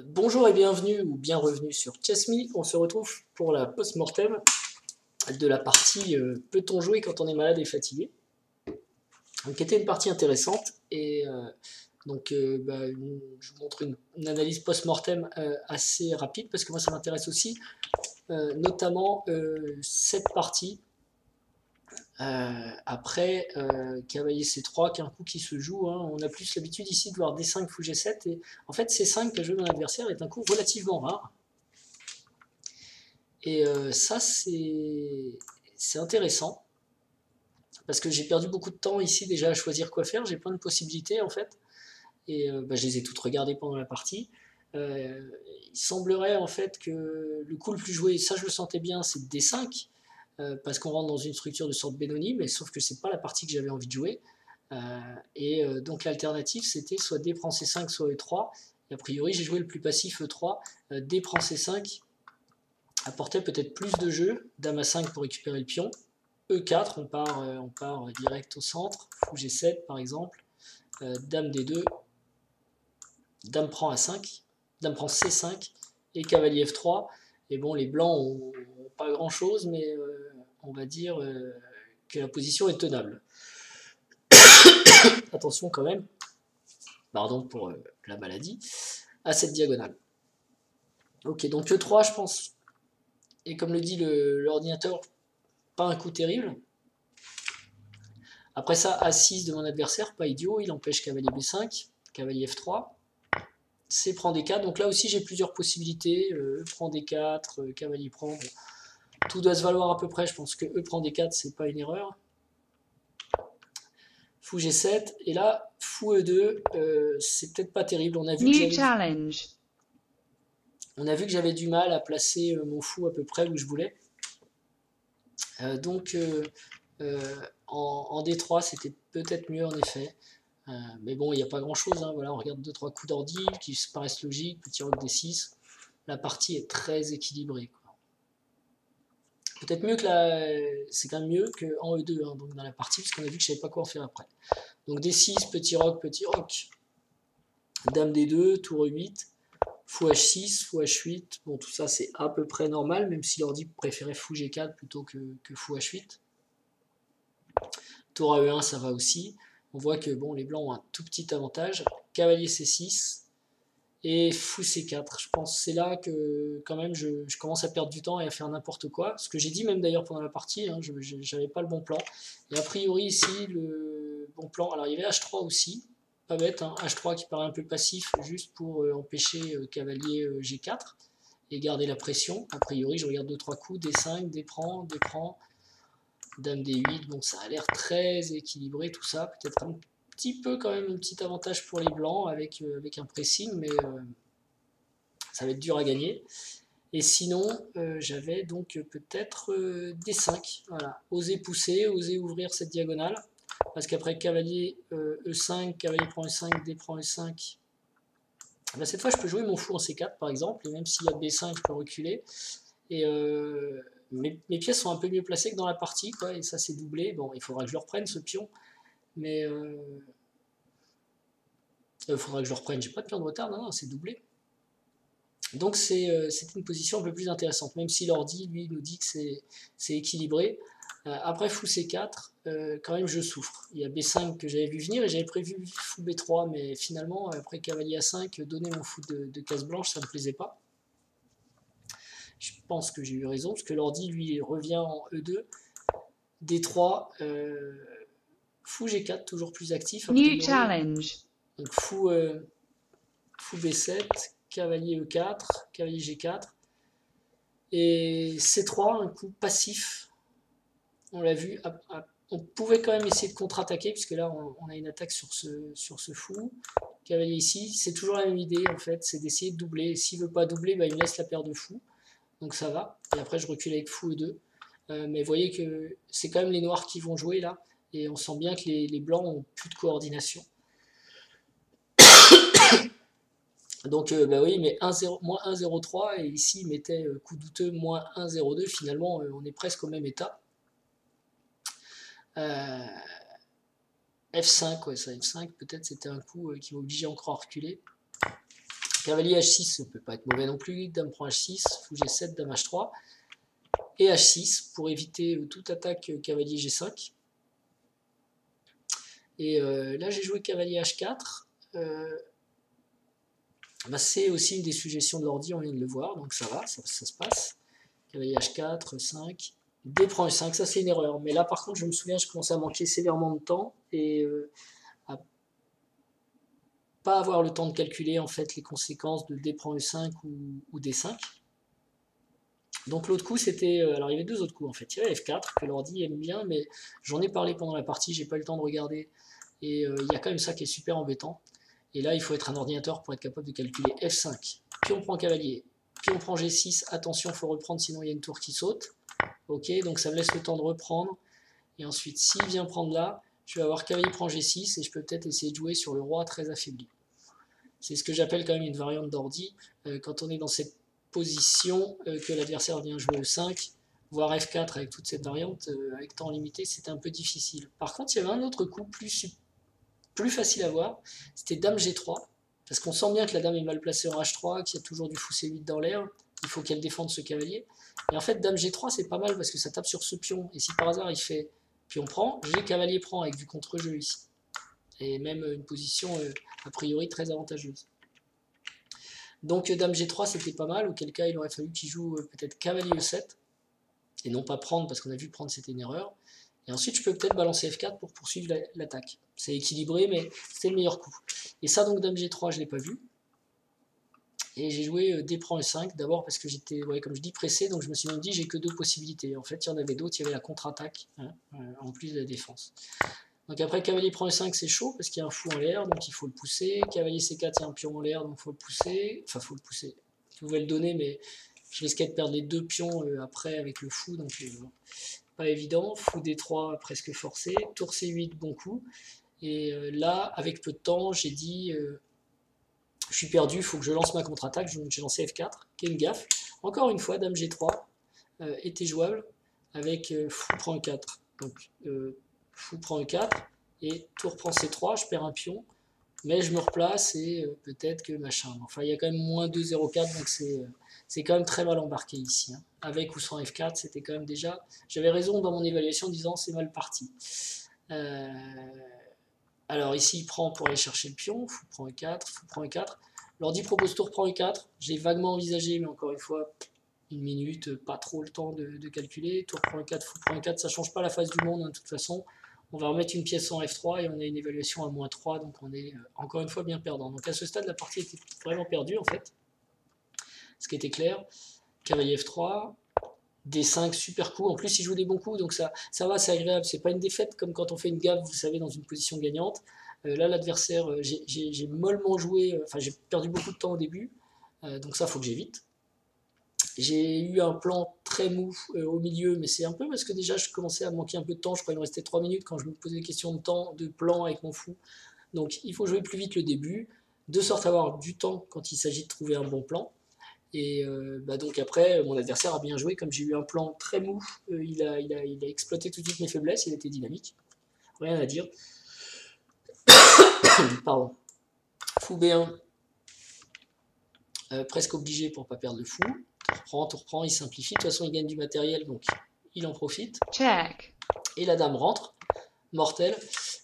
Bonjour et bienvenue ou bien revenu sur Chess.me. On se retrouve pour la post-mortem de la partie Peut-on jouer quand on est malade et fatigué, donc, qui était une partie intéressante. Et je vous montre une analyse post-mortem assez rapide parce que moi ça m'intéresse aussi, notamment cette partie. Après cavalier C3, qui est un coup qui se joue, hein. On a plus l'habitude ici de voir D5, fou G7, et en fait C5 qu'a joué mon adversaire est un coup relativement rare. Et ça c'est intéressant, parce que j'ai perdu beaucoup de temps ici déjà à choisir quoi faire, j'ai plein de possibilités en fait, et je les ai toutes regardées pendant la partie. Il semblerait en fait que le coup le plus joué, ça je le sentais bien, c'est D5, parce qu'on rentre dans une structure de sorte Benoni, mais sauf que c'est pas la partie que j'avais envie de jouer. Donc l'alternative c'était soit D prend C5, soit E3, et a priori j'ai joué le plus passif E3, D prend C5 apportait peut-être plus de jeu, dame à 5 pour récupérer le pion, E4, on part direct au centre, fou G7 par exemple, dame D2, dame prend A5, dame prend C5, et cavalier F3. Et bon, les blancs ont pas grand chose, mais on va dire que la position est tenable. Attention quand même, pardon pour la maladie, à cette diagonale. Ok, donc E3 je pense, et comme le dit l'ordinateur, pas un coup terrible. Après ça, A6 de mon adversaire, pas idiot, il empêche cavalier B5, cavalier F3, C prend D4, donc là aussi j'ai plusieurs possibilités, E prend D4, cavalier prend, bon, tout doit se valoir à peu près, je pense que E prend D4 c'est pas une erreur. Fou G7, et là, fou E2, c'est peut-être pas terrible, on a vu que j'avais du mal à placer mon fou à peu près où je voulais. En D3 c'était peut-être mieux en effet. Mais bon, il n'y a pas grand chose, hein. Voilà, on regarde 2-3 coups d'ordi qui paraissent logiques, petit roc D6. La partie est très équilibrée, quoi. Peut-être mieux que c'est quand même mieux qu'en E2, hein, donc dans la partie, parce qu'on a vu que je ne savais pas quoi en faire après. Donc D6, petit roc, dame D2, tour E8, fou H6, fou H8. Bon, tout ça c'est à peu près normal, même si l'ordi préférait fou G4 plutôt que fou H8. Tour E1, ça va aussi. On voit que bon, les blancs ont un tout petit avantage. Cavalier C6 et fou C4. Je pense que c'est là que quand même je commence à perdre du temps et à faire n'importe quoi. Ce que j'ai dit même d'ailleurs pendant la partie, hein, je n'avais pas le bon plan. Et a priori ici, le bon plan, alors il y avait H3 aussi, pas bête, hein, H3 qui paraît un peu passif, juste pour empêcher cavalier G4 et garder la pression. A priori, je regarde 2-3 coups, D5, D prend, dame D8, bon ça a l'air très équilibré tout ça, peut-être un petit peu quand même un petit avantage pour les blancs avec un pressing, mais ça va être dur à gagner. Et sinon, j'avais donc peut-être D5, voilà, oser pousser, oser ouvrir cette diagonale, parce qu'après cavalier E5, cavalier prend E5, D prend E5, ben cette fois je peux jouer mon fou en C4 par exemple, et même s'il y a B5 je peux reculer, et mes pièces sont un peu mieux placées que dans la partie, quoi, et ça c'est doublé. Bon, il faudra que je le reprenne ce pion, mais il faudra que je le reprenne, j'ai pas de pion de retard, non, c'est doublé. Donc c'est une position un peu plus intéressante, même si l'ordi lui nous dit que c'est équilibré. Après fou C4, quand même je souffre. Il y a B5 que j'avais vu venir et j'avais prévu fou B3, mais finalement après cavalier A5, donner mon fou de case blanche, ça ne me plaisait pas. Je pense que j'ai eu raison, parce que l'ordi lui revient en E2, D3, fou G4, toujours plus actif. New challenge. Donc fou B7, cavalier E4, cavalier G4, et C3, un coup passif. On l'a vu, on pouvait quand même essayer de contre-attaquer, puisque là on a une attaque sur ce fou. Cavalier ici, c'est toujours la même idée en fait, c'est d'essayer de doubler. Et s'il ne veut pas doubler, bah, il me laisse la paire de fous, donc ça va. Et après je recule avec fou E2. Mais vous voyez que c'est quand même les noirs qui vont jouer là, et on sent bien que les blancs ont plus de coordination. Donc bah oui, mais 1-0, moins 1-0-3, et ici il mettait coup douteux moins 1-0-2, finalement on est presque au même état. F5, ouais, ça F5, peut-être c'était un coup qui m'obligeait encore à reculer. Cavalier H6, ça peut pas être mauvais non plus. Dame prend H6, fou G7, Dame H3. Et H6 pour éviter toute attaque cavalier G5. Et là j'ai joué cavalier H4. Bah, c'est aussi une des suggestions de l'ordi, on vient de le voir, donc ça va, ça se passe. Cavalier H4, 5, D prend E5, ça c'est une erreur. Mais là par contre je me souviens, je commençais à manquer sévèrement de temps et à pas avoir le temps de calculer en fait les conséquences de D prend E5 ou D5. Donc l'autre coup c'était, alors il y avait deux autres coups en fait, il y avait F4 que l'ordi aime bien, mais j'en ai parlé pendant la partie, j'ai pas eu le temps de regarder, et il y a quand même ça qui est super embêtant. Et là il faut être un ordinateur pour être capable de calculer F5, pion prend cavalier, pion prend G6, attention il faut reprendre sinon il y a une tour qui saute. Ok, donc ça me laisse le temps de reprendre, et ensuite s'il vient prendre là, je vais avoir cavalier prend G6, et je peux peut-être essayer de jouer sur le roi très affaibli. C'est ce que j'appelle quand même une variante d'ordi, quand on est dans cette position que l'adversaire vient jouer E5, voire F4 avec toute cette variante, avec temps limité, c'était un peu difficile. Par contre, il y avait un autre coup plus facile à voir, c'était Dame G3, parce qu'on sent bien que la dame est mal placée en H3, qu'il y a toujours du fou C8 dans l'air, il faut qu'elle défende ce cavalier. Et en fait, Dame G3, c'est pas mal parce que ça tape sur ce pion, et si par hasard il fait pion prend, j'ai cavalier prend avec du contre-jeu ici. Et même une position a priori très avantageuse. Donc Dame G3 c'était pas mal, auquel cas il aurait fallu qu'il joue peut-être cavalier E7, et non pas prendre, parce qu'on a vu prendre c'était une erreur. Et ensuite je peux peut-être balancer F4 pour poursuivre l'attaque. C'est équilibré, mais c'est le meilleur coup. Et ça donc Dame G3 je ne l'ai pas vu. Et j'ai joué D prend E5, d'abord parce que j'étais, comme je dis, pressé, donc je me suis même dit j'ai que deux possibilités. En fait il y en avait d'autres, il y avait la contre-attaque, hein, en plus de la défense. Donc après cavalier prend E5 c'est chaud parce qu'il y a un fou en l'air, donc il faut le pousser. Cavalier C4 il y a un pion en l'air, donc il faut le pousser. Enfin faut le pousser. Je pouvais le donner, mais je risquais de perdre les deux pions après avec le fou, donc pas évident. Fou D3 presque forcé. Tour C8 bon coup. Et là avec peu de temps j'ai dit je suis perdu, il faut que je lance ma contre-attaque. J'ai lancé F4, qui est une gaffe. Encore une fois Dame G3 était jouable avec fou prend E4. Donc fou prend E4, et tour prend C3, je perds un pion, mais je me replace et peut-être que machin. Enfin, il y a quand même moins 2,04, donc c'est quand même très mal embarqué ici. Hein. Avec ou sans F4, c'était quand même déjà... J'avais raison dans mon évaluation en disant c'est mal parti. Alors ici, il prend pour aller chercher le pion, fou prend E4, fou prend E4. L'ordi propose tour prend E4, j'ai vaguement envisagé, mais encore une fois, une minute, pas trop le temps de calculer. Tour prend E4, fou prend E4, ça change pas la face du monde, hein, de toute façon. On va remettre une pièce en F3 et on a une évaluation à -3, donc on est encore une fois bien perdant. Donc à ce stade, la partie était vraiment perdue en fait. Ce qui était clair. Cavalier F3, D5, super coup. En plus, il joue des bons coups, donc ça va, c'est agréable. C'est pas une défaite comme quand on fait une gaffe, vous savez, dans une position gagnante. Là, l'adversaire, j'ai mollement joué, enfin j'ai perdu beaucoup de temps au début, donc ça, faut que j'évite. J'ai eu un plan très mou au milieu, mais c'est un peu parce que déjà je commençais à manquer un peu de temps. Je crois qu'il me restait 3 minutes quand je me posais des questions de temps, de plan avec mon fou. Donc il faut jouer plus vite le début, de sorte à avoir du temps quand il s'agit de trouver un bon plan. Et donc après, mon adversaire a bien joué. Comme j'ai eu un plan très mou, il a exploité tout de suite mes faiblesses, il était dynamique. Rien à dire. Pardon. Fou B1, presque obligé pour ne pas perdre le fou. Tour prend, il simplifie. De toute façon, il gagne du matériel, donc il en profite. Check. Et la dame rentre, mortelle.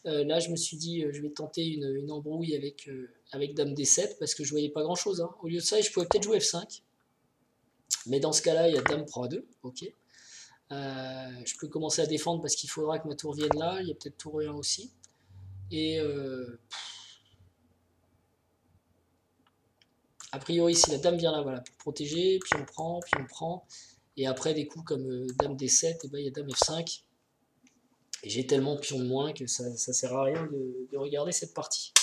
Là, je me suis dit, je vais tenter une embrouille avec dame D7, parce que je voyais pas grand-chose. Hein. Au lieu de ça, je pouvais peut-être jouer F5. Mais dans ce cas-là, il y a dame prend A2. Ok. Je peux commencer à défendre parce qu'il faudra que ma tour vienne là. Il y a peut-être tour E1 aussi. Et a priori, si la dame vient là, voilà, pour protéger, puis on prend. Et après, des coups comme dame D7, et ben, il y a dame F5. Et j'ai tellement pion de moins que ça sert à rien de regarder cette partie.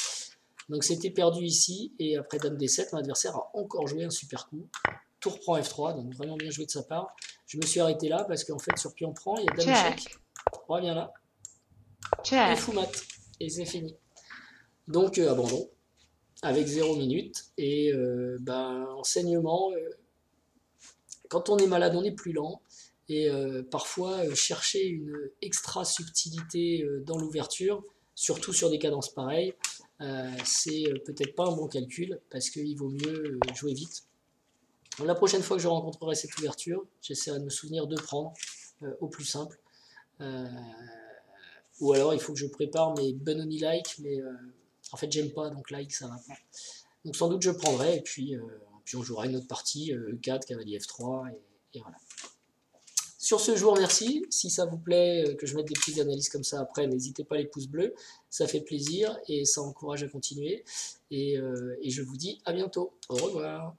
Donc c'était perdu ici, et après dame D7, mon adversaire a encore joué un super coup. Tour prend F3, donc vraiment bien joué de sa part. Je me suis arrêté là, parce qu'en fait, sur pion prend, il y a dame échec. Roi vient là. Check. Et fou mat. Et c'est fini. Donc abandon. Avec 0 minutes. Et enseignement, quand on est malade, on est plus lent. Et parfois, chercher une extra subtilité dans l'ouverture, surtout sur des cadences pareilles, c'est peut-être pas un bon calcul, parce qu'il vaut mieux jouer vite. La prochaine fois que je rencontrerai cette ouverture, j'essaierai de me souvenir de prendre au plus simple. Ou alors il faut que je prépare mes Benoni-like, mais en fait j'aime pas, donc like ça va pas. Donc sans doute je prendrai, et puis on jouera une autre partie, E4, cavalier F3, et voilà. Sur ce, je vous remercie. Si ça vous plaît que je mette des petites analyses comme ça après, n'hésitez pas les pouces bleus, ça fait plaisir et ça encourage à continuer. Et je vous dis à bientôt. Au revoir.